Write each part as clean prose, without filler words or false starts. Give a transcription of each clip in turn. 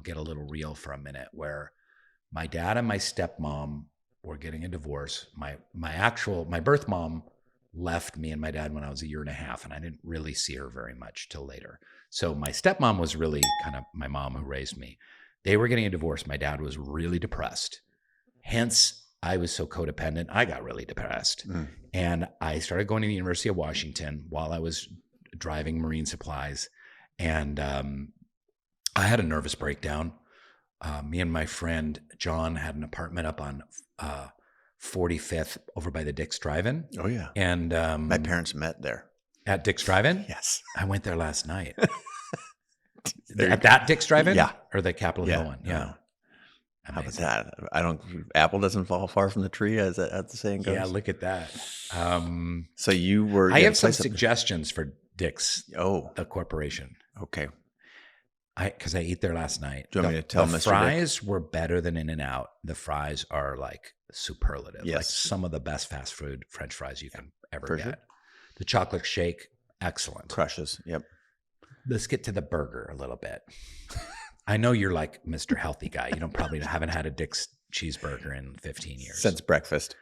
I'll get a little real for a minute, where my dad and my stepmom were getting a divorce. My birth mom left me and my dad when I was 1.5 years, and I didn't really see her very much till later. So my stepmom was really kind of my mom who raised me. They were getting a divorce. My dad was really depressed. Hence, I was so codependent. I got really depressed. And I started going to the University of Washington while I was driving marine supplies. And I had a nervous breakdown. Me and my friend John had an apartment up on 45th over by the Dick's Drive-In. Oh, yeah. And my parents met there. At Dick's Drive-In? Yes. I went there last night. At that Dick's Drive-In? Yeah. Or the Capitol Hill one? Yeah. How about that? Apple doesn't fall far from the tree, as the saying goes. Yeah, look at that. So you were... I have some suggestions for Dick's, the corporation. Okay. Because I ate there last night. Do you want me to tell Mr. The fries were better than In-N-Out. The fries are like superlative. Yes. Like some of the best fast food French fries you can ever get. Sure. The chocolate shake, excellent. Crushes. Yep. Let's get to the burger a little bit. I know you're like Mr. Healthy Guy. You haven't had a Dick's cheeseburger in 15 years. Since breakfast.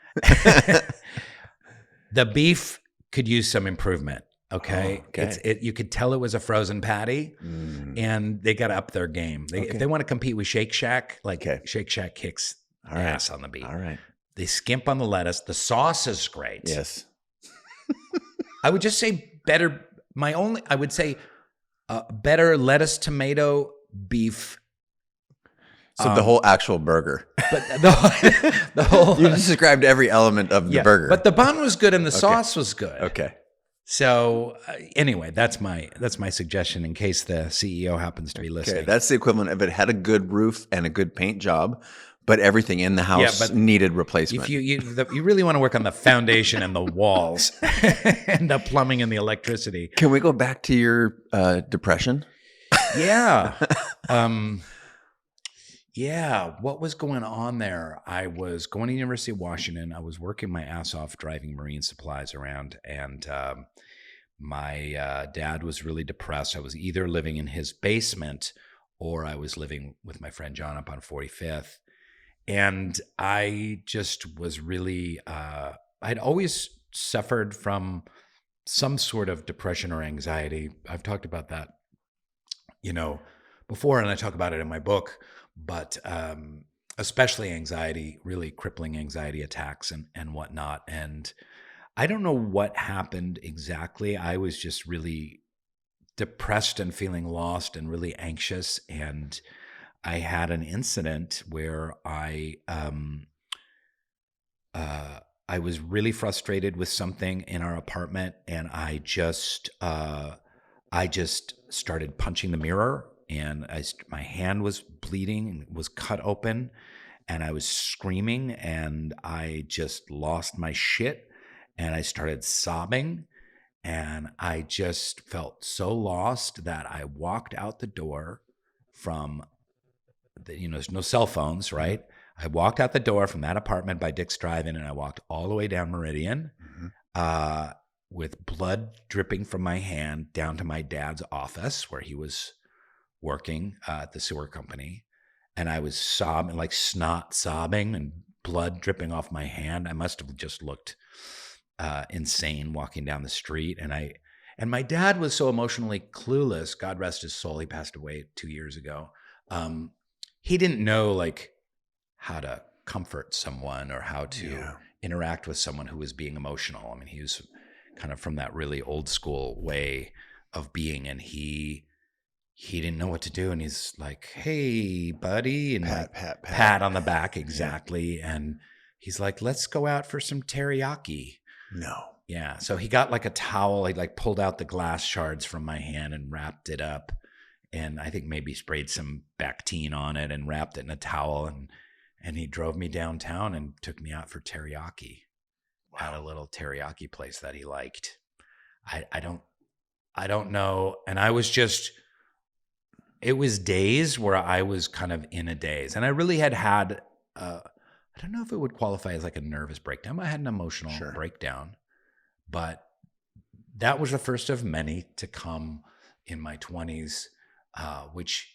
The beef could use some improvement. Okay. Oh, okay. You could tell it was a frozen patty, and they got to up their game. If they want to compete with Shake Shack, Shake Shack kicks ass on the beef. All right. They skimp on the lettuce. The sauce is great. Yes. I would just say better. I would say better lettuce, tomato, beef. So the whole actual burger. But the whole. You described every element of the burger. But the bun was good and the sauce was good. Okay. So anyway, that's my suggestion in case the CEO happens to be listening. Okay, that's the equivalent of it had a good roof and a good paint job, but everything in the house needed replacement. If you really want to work on the foundation and the walls and the plumbing and the electricity. Can we go back to your depression? Yeah. Yeah, what was going on there? I was going to the University of Washington. I was working my ass off driving marine supplies around, and my dad was really depressed. I was either living in his basement or I was living with my friend John up on 45th. And I just was really, I'd always suffered from some sort of depression or anxiety. I've talked about that, before, and I talk about it in my book. But especially anxiety, really crippling anxiety attacks and whatnot. And I don't know what happened exactly. I was just really depressed and feeling lost and really anxious. And I had an incident where I was really frustrated with something in our apartment, and I just started punching the mirror. And my hand was bleeding and was cut open, and I was screaming, and I just lost my shit, and I started sobbing, and I just felt so lost that I walked out the door from there's no cell phones, right? I walked out the door from that apartment by Dick's Drive-In, and I walked all the way down Meridian, with blood dripping from my hand down to my dad's office where he was working at the sewer company, and I was sobbing, like snot sobbing and blood dripping off my hand. I must have just looked insane walking down the street. And my dad was so emotionally clueless. God rest his soul. He passed away 2 years ago. He didn't know how to comfort someone or how to interact with someone who was being emotional. I mean, he was kind of from that really old school way of being, and he didn't know what to do, and he's like, "Hey, buddy," and pat on the back, exactly. Yeah. And he's like, "Let's go out for some teriyaki." No. Yeah. So he got a towel. He pulled out the glass shards from my hand and wrapped it up, and I think maybe sprayed some Bactine on it and wrapped it in a towel, and he drove me downtown and took me out for teriyaki at a little teriyaki place that he liked. I don't know, and I was just. It was days where I was kind of in a daze, and I really had I don't know if it would qualify as a nervous breakdown. I had an emotional breakdown, but that was the first of many to come in my 20s, which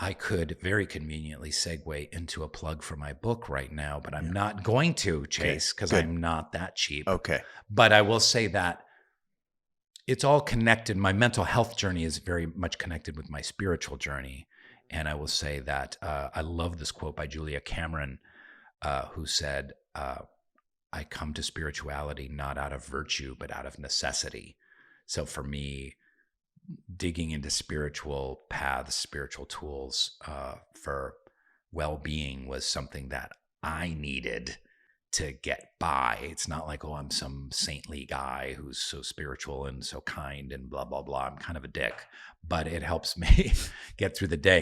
I could very conveniently segue into a plug for my book right now, but I'm not going to, Chase, because I'm not that cheap. Okay. But I will say that it's all connected. My mental health journey is very much connected with my spiritual journey. And I will say that I love this quote by Julia Cameron, who said, I come to spirituality not out of virtue, but out of necessity. So for me, digging into spiritual paths, spiritual tools for well-being was something that I needed to get by. It's not like, oh, I'm some saintly guy who's so spiritual and so kind and blah, blah, blah. I'm kind of a dick, but it helps me get through the day.